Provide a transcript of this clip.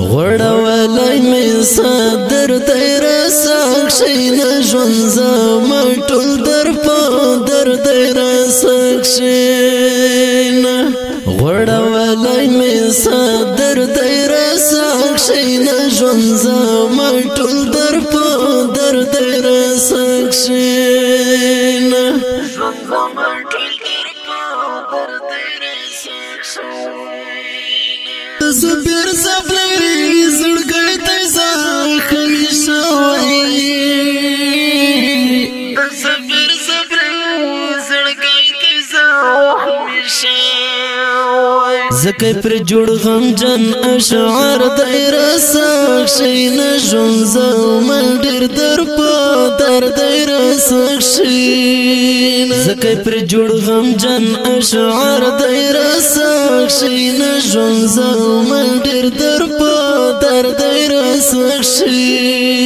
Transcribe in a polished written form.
غړولای مې صدر دیر سخشین ژوند زما ټول در په در دیر سخشین غړولای مې صدر دیر سخشین ژوند زما ټول در په در دیر سخشین ژوند زما ټول در په در دیر سخشین زبر زبر زړګی ته زخمي شوی زبر زبر زړګی ته زخمي شوی زکه پر جوړ غم جن اشعار دیر سخشین ژوند زما ډېر در په در دیر سخشین زکه پر جوړ غم جن اشعار دیر سخشین ژوند زما ډېر در په در دیر سخشین